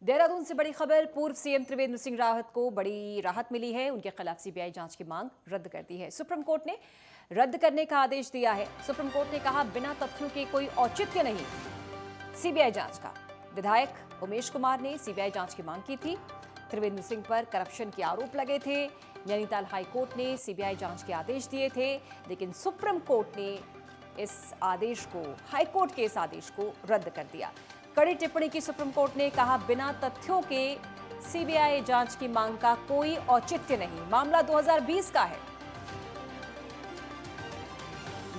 देहरादून से बड़ी खबर। पूर्व सीएम त्रिवेंद्र सिंह रावत को बड़ी राहत मिली है। उनके खिलाफ सीबीआई जांच की मांग रद्द कर दी है। सुप्रीम कोर्ट ने रद्द करने का आदेश दिया है। सुप्रीम कोर्ट ने कहा बिना तथ्यों के कोई औचित्य नहीं सीबीआई जांच का। विधायक उमेश कुमार ने सीबीआई जांच की मांग की थी। त्रिवेंद्र सिंह पर करप्शन के आरोप लगे थे। नैनीताल हाईकोर्ट ने सीबीआई जांच के आदेश दिए थे, लेकिन सुप्रीम कोर्ट ने इस आदेश को, हाईकोर्ट के इस आदेश को रद्द कर दिया। कड़ी टिप्पणी की सुप्रीम कोर्ट ने कहा बिना तथ्यों के सीबीआई जांच की मांग का कोई औचित्य नहीं। मामला 2020 का है।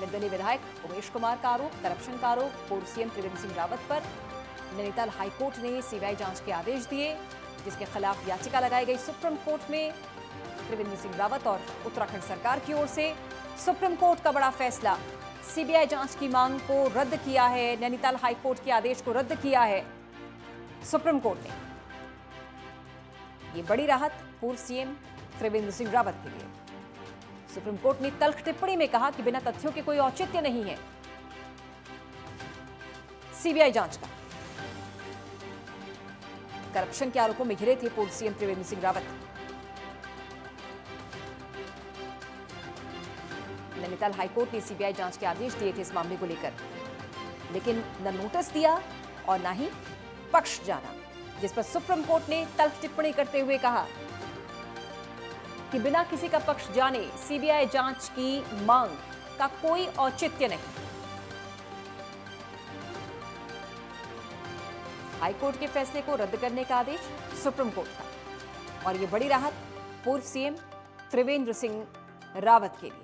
निर्दलीय विधायक उमेश कुमार का आरोप, करप्शन का आरोप पूर्व सीएम त्रिवेंद्र सिंह रावत पर नैनीताल हाईकोर्ट ने सीबीआई जांच के आदेश दिए, जिसके खिलाफ याचिका लगाई गई सुप्रीम कोर्ट में त्रिवेंद्र सिंह रावत और उत्तराखंड सरकार की ओर से। सुप्रीम कोर्ट का बड़ा फैसला, सीबीआई जांच की मांग को रद्द किया है। नैनीताल हाईकोर्ट के आदेश को रद्द किया है सुप्रीम कोर्ट ने। ये बड़ी राहत पूर्व सीएम त्रिवेंद्र सिंह रावत के लिए। सुप्रीम कोर्ट ने तल्ख टिप्पणी में कहा कि बिना तथ्यों के कोई औचित्य नहीं है सीबीआई जांच का। करप्शन के आरोपों में घिरे थे पूर्व सीएम त्रिवेंद्र सिंह रावत। नैनीताल हाईकोर्ट ने सीबीआई जांच के आदेश दिए थे इस मामले को लेकर, लेकिन न नोटिस दिया और न ही पक्ष जाना, जिस पर सुप्रीम कोर्ट ने तल्ख टिप्पणी करते हुए कहा कि बिना किसी का पक्ष जाने सीबीआई जांच की मांग का कोई औचित्य नहीं। हाईकोर्ट के फैसले को रद्द करने का आदेश सुप्रीम कोर्ट का, और यह बड़ी राहत पूर्व सीएम त्रिवेंद्र सिंह रावत के लिए।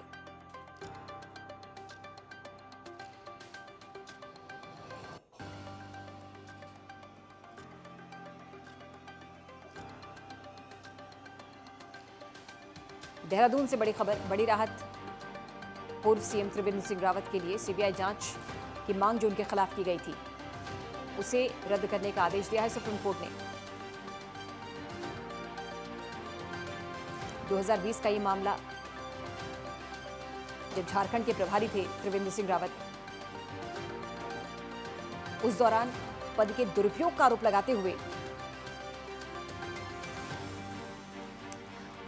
देहरादून से बड़ी खबर, बड़ी राहत पूर्व सीएम त्रिवेंद्र सिंह रावत के लिए। सीबीआई जांच की मांग जो उनके खिलाफ की गई थी, उसे रद्द करने का आदेश दिया है सुप्रीम कोर्ट ने। 2020 का ये मामला, जब झारखंड के प्रभारी थे त्रिवेंद्र सिंह रावत, उस दौरान पद के दुरुपयोग का आरोप लगाते हुए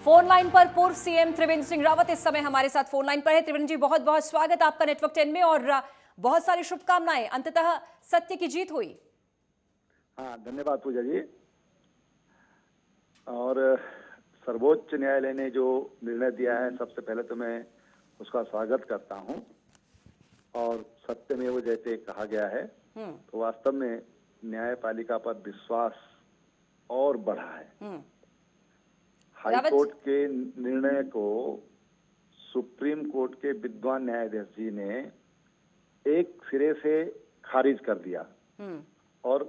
फोन लाइन पर पूर्व सीएम त्रिवेंद्र सिंह रावत इस समय हमारे साथ फोन लाइन पर है। त्रिवेंद्र जी, बहुत बहुत स्वागत आपका नेटवर्क 10 में, और बहुत सारी शुभकामनाएं। अंततः सत्य की जीत हुई। हाँ, धन्यवाद पूजा जी। और सर्वोच्च न्यायालय ने जो निर्णय दिया है, सबसे पहले तो मैं उसका स्वागत करता हूं। और सत्यमेव जयते कहा गया है, तो वास्तव में न्यायपालिका पर विश्वास और बढ़ा है। हाई कोर्ट के निर्णय को सुप्रीम कोर्ट के विद्वान न्यायाधीश जी ने एक सिरे से खारिज कर दिया और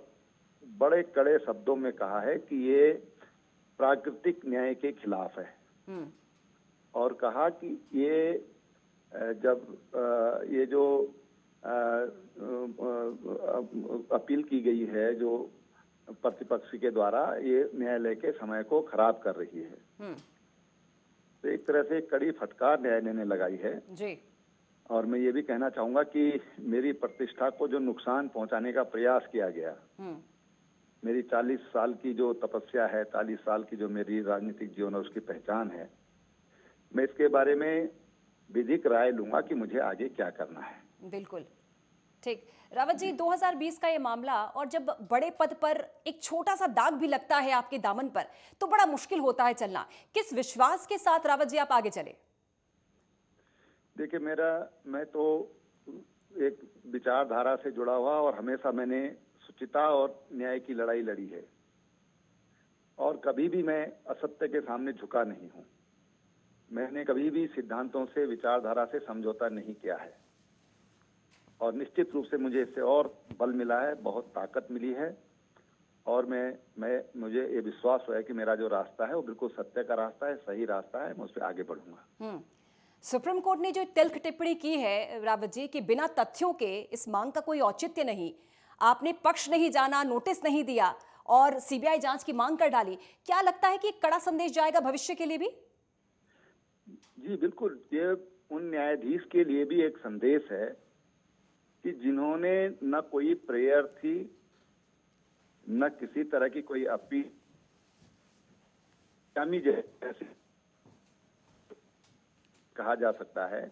बड़े कड़े शब्दों में कहा है कि ये प्राकृतिक न्याय के खिलाफ है। और कहा कि ये जब ये जो अपील की गई है जो प्रतिपक्ष के द्वारा, ये न्यायालय के समय को खराब कर रही है। तो एक तरह से कड़ी फटकार न्यायालय ने लगाई है जी। और मैं ये भी कहना चाहूंगा कि मेरी प्रतिष्ठा को जो नुकसान पहुंचाने का प्रयास किया गया, मेरी 40 साल की जो तपस्या है, 40 साल की जो मेरी राजनीतिक जीवन है, उसकी पहचान है, मैं इसके बारे में विधिक राय लूंगा कि मुझे आगे क्या करना है। बिल्कुल ठीक। रावत जी, 2020 का ये मामला, और जब बड़े पद पर एक छोटा सा दाग भी लगता है आपके दामन पर, तो बड़ा मुश्किल होता है चलना। किस विश्वास के साथ रावत जी आप आगे चले? देखिए, मैं तो एक विचारधारा से जुड़ा हुआ और हमेशा मैंने सुचिता और न्याय की लड़ाई लड़ी है, और कभी भी मैं असत्य के सामने झुका नहीं हूं। मैंने कभी भी सिद्धांतों से, विचारधारा से समझौता नहीं किया है, और निश्चित रूप से मुझे इससे और बल मिला है, बहुत ताकत मिली है। और मुझे ये विश्वास है कि मेरा जो रास्ता है वो बिल्कुल सत्य का रास्ता है, सही रास्ता है, मैं उस पर आगे बढ़ूंगा। सुप्रीम कोर्ट ने जो तल्ख टिप्पणी की है रावत जी कि बिना तथ्यों के इस मांग का कोई औचित्य नहीं, आपने पक्ष नहीं जाना, नोटिस नहीं दिया और सीबीआई जांच की मांग कर डाली, क्या लगता है कि एक कड़ा संदेश जाएगा भविष्य के लिए भी? जी बिल्कुल, ये उन न्यायाधीश के लिए भी एक संदेश है कि जिन्होंने न कोई प्रेयर थी, न किसी तरह की कोई अपील जैसे कहा जा सकता है।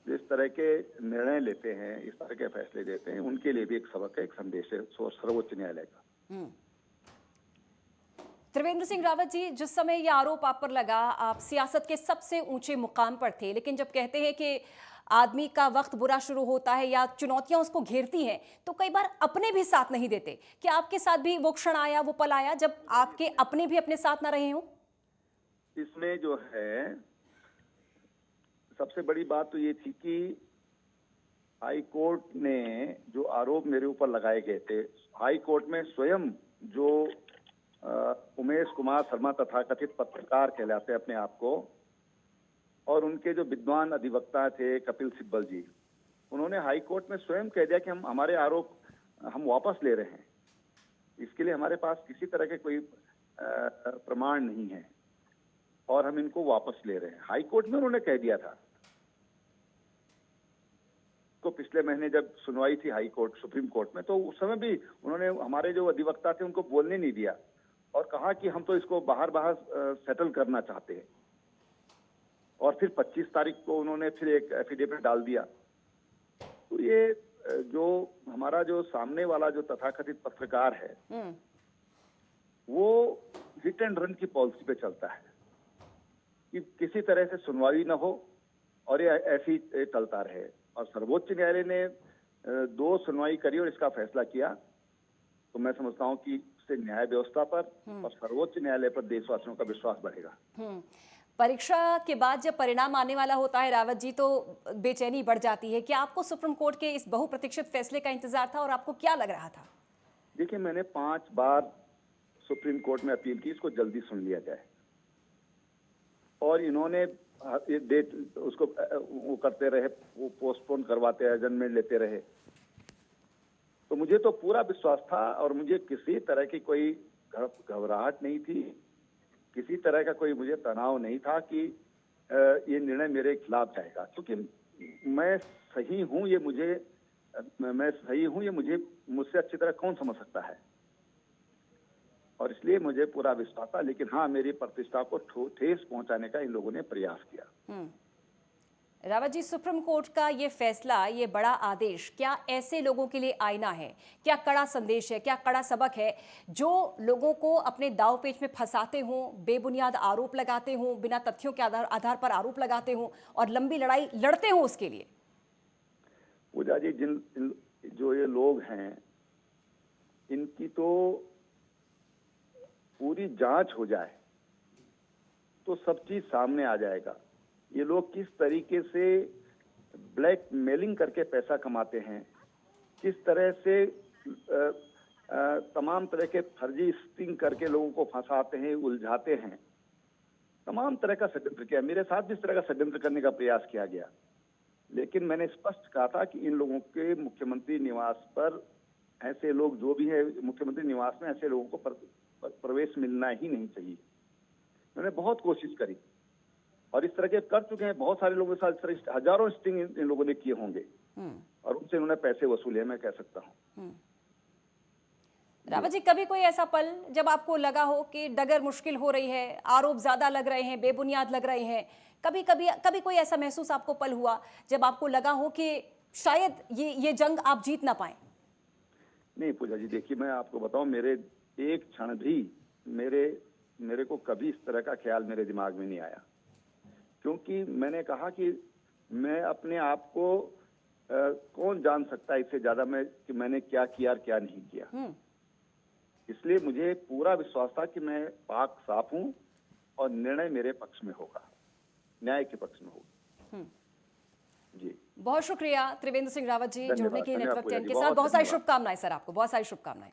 जिस तरह के निर्णय लेते हैं, इस तरह के फैसले देते हैं, उनके लिए भी एक सबक है, एक संदेश है सर्वोच्च न्यायालय का। त्रिवेंद्र सिंह रावत जी, जिस समय ये आरोप आप पर लगा, आप सियासत के सबसे ऊंचे मुकाम पर थे, लेकिन जब कहते हैं कि आदमी का वक्त बुरा शुरू होता है या चुनौतियां उसको घेरती हैं, तो कई बार अपने भी साथ नहीं देते। क्या आपके साथ भी वो क्षण आया, वो पल आया जब आपके अपने भी अपने साथ ना रहे हों? इसमें जो है सबसे बड़ी बात तो ये थी कि हाई कोर्ट ने जो आरोप मेरे ऊपर लगाए गए थे, हाई कोर्ट में स्वयं जो उमेश कुमार शर्मा तथाकथित पत्रकार कहलाते हैं अपने आप को, और उनके जो विद्वान अधिवक्ता थे कपिल सिब्बल जी, उन्होंने हाई कोर्ट में स्वयं कह दिया कि हमारे आरोप हम वापस ले रहे हैं। इसके लिए हमारे पास किसी तरह के कोई प्रमाण नहीं है और हम इनको वापस ले रहे हैं। हाई कोर्ट में उन्होंने कह दिया था। तो पिछले महीने जब सुनवाई थी हाई कोर्ट सुप्रीम कोर्ट में, तो उस समय भी उन्होंने हमारे जो अधिवक्ता थे उनको बोलने नहीं दिया और कहा कि हम तो इसको बाहर सेटल करना चाहते हैं। और फिर 25 तारीख को उन्होंने फिर एक एफिडेविट डाल दिया। तो ये जो हमारा जो सामने वाला जो तथाकथित पत्रकार है, वो हिट एंड रन की पॉलिसी पे चलता है कि किसी तरह से सुनवाई न हो और ये ऐसी चलता रहे। और सर्वोच्च न्यायालय ने 2 सुनवाई करी और इसका फैसला किया, तो मैं समझता हूं कि इससे न्याय व्यवस्था पर और सर्वोच्च न्यायालय पर देशवासियों का विश्वास बढ़ेगा। परीक्षा के बाद जब परिणाम आने वाला होता है रावत जी, तो बेचैनी बढ़ जाती है। क्या आपको सुप्रीम कोर्ट के इस बहुप्रतीक्षित फैसले का इंतजार था और आपको क्या लग रहा था? देखिए, मैंने 5 बार सुप्रीम कोर्ट में अपील की इसको जल्दी सुन लिया जाए, और इन्होंने डेट उसको वो करते रहे, वो पोस्टपोन करवाते रहे, एडजमेंट लेते रहे। तो मुझे तो पूरा विश्वास था और मुझे किसी तरह की कोई घबराहट नहीं थी, किसी तरह का कोई मुझे तनाव नहीं था कि ये निर्णय मेरे खिलाफ जाएगा, क्योंकि मैं सही हूं ये मुझे मुझसे अच्छी तरह कौन समझ सकता है। और इसलिए मुझे पूरा विश्वास था। लेकिन हाँ, मेरी प्रतिष्ठा को ठेस पहुंचाने का इन लोगों ने प्रयास किया। रावत जी, सुप्रीम कोर्ट का ये फैसला, ये बड़ा आदेश क्या ऐसे लोगों के लिए आईना है? क्या कड़ा संदेश है, क्या कड़ा सबक है जो लोगों को अपने दाव पेच में फंसाते हों, बेबुनियाद आरोप लगाते हों, बिना तथ्यों के आधार पर आरोप लगाते हों और लंबी लड़ाई लड़ते हों उसके लिए? पूजा जी, जो ये लोग हैं, इनकी तो पूरी जांच हो जाए तो सब चीज सामने आ जाएगा। ये लोग किस तरीके से ब्लैक मेलिंग करके पैसा कमाते हैं, किस तरह से तमाम तरह के फर्जी स्टिंग करके लोगों को फंसाते हैं, उलझाते हैं। तमाम तरह का षड्यंत्र किया। मेरे साथ भी इस तरह का षड्यंत्र करने का प्रयास किया गया, लेकिन मैंने स्पष्ट कहा था कि इन लोगों के मुख्यमंत्री निवास पर ऐसे लोग जो भी है, मुख्यमंत्री निवास में ऐसे लोगों को प्रवेश मिलना ही नहीं चाहिए। मैंने बहुत कोशिश करी और इस तरह के कर चुके हैं बहुत सारे लोगों के साथ। हजारों स्टिंग इन लोगों ने किए होंगे और उनसे उन्होंने पैसे वसूले, मैं कह सकता हूँ। रावत जी, कभी कोई ऐसा पल जब आपको लगा हो कि डगर मुश्किल हो रही है, आरोप ज्यादा लग रहे हैं, बेबुनियाद लग रहे हैं? कभी कोई ऐसा महसूस आपको पल हुआ जब आपको लगा हो कि शायद ये जंग आप जीत ना पाए? नहीं पूजा जी, देखिए मैं आपको बताऊं, मेरे एक क्षण भी मेरे को कभी इस तरह का ख्याल मेरे दिमाग में नहीं आया, क्योंकि मैंने कहा कि मैं अपने आप को कौन जान सकता है इससे ज्यादा कि मैंने क्या किया और क्या नहीं किया। इसलिए मुझे पूरा विश्वास था कि मैं पाक साफ हूं और निर्णय मेरे पक्ष में होगा, न्याय के पक्ष में होगा। जी, बहुत शुक्रिया त्रिवेंद्र सिंह रावत जी जुड़ने के लिए नेटवर्क 10 के साथ। बहुत सारी धन्यवाद। शुभकामनाएं सर, आपको बहुत सारी शुभकामनाएं।